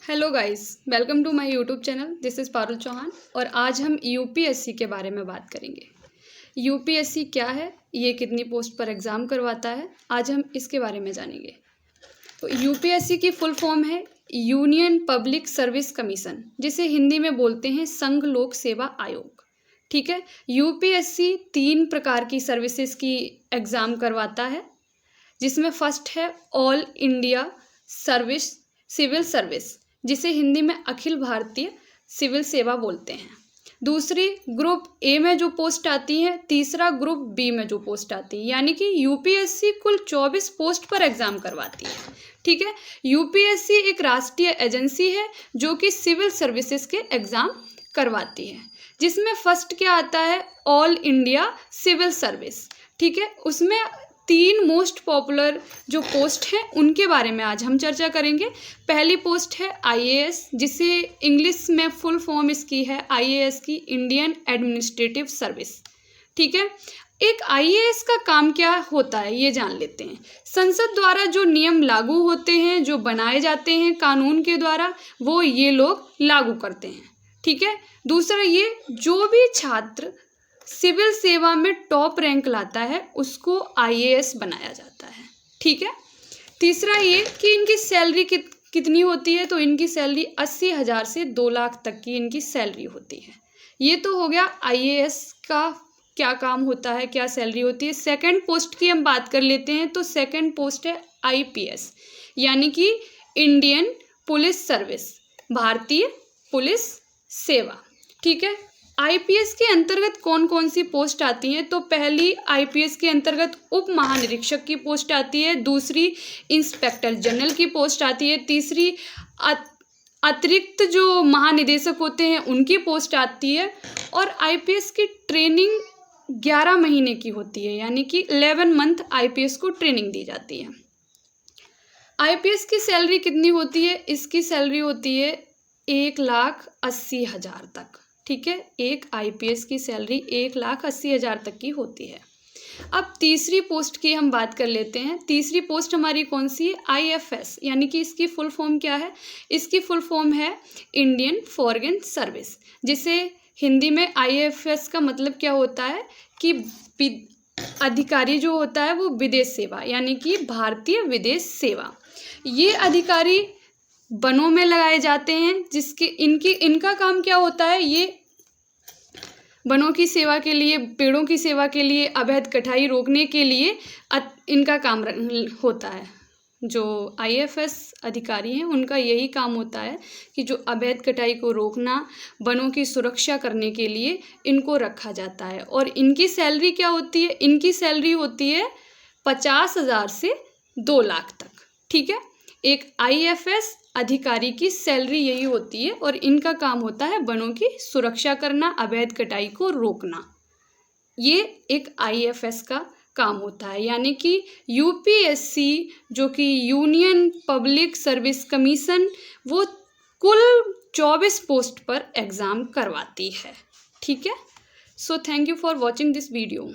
Hello guys, welcome to my YouTube channel. This is Parul Chauhan और आज हम यूपीएससी के बारे में बात करेंगे। यूपीएससी क्या है, ये कितनी पोस्ट पर एग्ज़ाम करवाता है, आज हम इसके बारे में जानेंगे। तो यूपीएससी की फुल फॉर्म है यूनियन पब्लिक सर्विस कमीशन, जिसे हिंदी में बोलते हैं संघ लोक सेवा आयोग। ठीक है, यूपीएससी 3 प्रकार की सर्विसेज की एग्ज़ाम करवाता है, जिसमें फर्स्ट है all India service civil service, जिसे हिंदी में अखिल भारतीय सिविल सेवा बोलते हैं। दूसरी ग्रुप ए में जो पोस्ट आती है, तीसरा ग्रुप बी में जो पोस्ट आती है, यानी कि यूपीएससी कुल 24 पोस्ट पर एग्जाम करवाती है। ठीक है, यूपीएससी एक राष्ट्रीय एजेंसी है जो कि सिविल सर्विसेज के एग्जाम करवाती है, जिसमें फर्स्ट क्या आता है, ऑल इंडिया सिविल सर्विस। ठीक है, उसमें 3 मोस्ट पॉपुलर जो पोस्ट हैं उनके बारे में आज हम चर्चा करेंगे। पहली पोस्ट है आईएएस, जिसे इंग्लिश में फुल फॉर्म इसकी है आईएएस की इंडियन एडमिनिस्ट्रेटिव सर्विस। ठीक है, एक आईएएस का काम क्या होता है ये जान लेते हैं। संसद द्वारा जो नियम लागू होते हैं, जो बनाए जाते हैं कानून के द्वारा, वो ये लोग लागू करते हैं। ठीक है, दूसरा ये जो भी छात्र सिविल सेवा में टॉप रैंक लाता है उसको आईएएस बनाया जाता है। ठीक है, तीसरा ये कि इनकी सैलरी कितनी होती है, तो इनकी सैलरी 80,000 से 2 लाख तक की इनकी सैलरी होती है। ये तो हो गया आईएएस का क्या काम होता है, क्या सैलरी होती है। सेकंड पोस्ट की हम बात कर लेते हैं, तो सेकंड पोस्ट है आईपीएस, यानी कि इंडियन पुलिस सर्विस, भारतीय पुलिस सेवा। ठीक है, आईपीएस के अंतर्गत कौन कौन सी पोस्ट आती हैं, तो पहली आईपीएस के अंतर्गत उप महानिरीक्षक की पोस्ट आती है, दूसरी इंस्पेक्टर जनरल की पोस्ट आती है, तीसरी अतिरिक्त जो महानिदेशक होते हैं उनकी पोस्ट आती है, और आईपीएस की ट्रेनिंग 11 महीने की होती है, यानी कि 11 मंथ आईपीएस को ट्रेनिंग दी जाती है। आईपीएस की सैलरी कितनी होती है, इसकी सैलरी होती है 1,80,000 तक। ठीक है, एक आईपीएस की सैलरी 1,80,000 तक की होती है। अब तीसरी पोस्ट की हम बात कर लेते हैं। तीसरी पोस्ट हमारी कौन सी है, आईएफएस, यानी कि इसकी फुल फॉर्म क्या है, इसकी फुल फॉर्म है इंडियन फॉरेन सर्विस, जिसे हिंदी में आईएफएस का मतलब क्या होता है कि अधिकारी जो होता है वो विदेश सेवा, यानी कि भारतीय विदेश सेवा। ये अधिकारी वनों में लगाए जाते हैं, जिसके इनका काम क्या होता है, ये वनों की सेवा के लिए, पेड़ों की सेवा के लिए, अवैध कटाई रोकने के लिए इनका काम होता है। जो आईएफएस अधिकारी हैं उनका यही काम होता है कि जो अवैध कटाई को रोकना, वनों की सुरक्षा करने के लिए इनको रखा जाता है। और इनकी सैलरी क्या होती है, इनकी सैलरी होती है 50,000 से 2 लाख तक। ठीक है, एक आईएफएस अधिकारी की सैलरी यही होती है और इनका काम होता है वनों की सुरक्षा करना, अवैध कटाई को रोकना। ये एक आईएफएस का काम होता है, यानी कि यूपीएससी जो कि यूनियन पब्लिक सर्विस कमीशन, वो कुल 24 पोस्ट पर एग्ज़ाम करवाती है। ठीक है, so thank you for watching this video.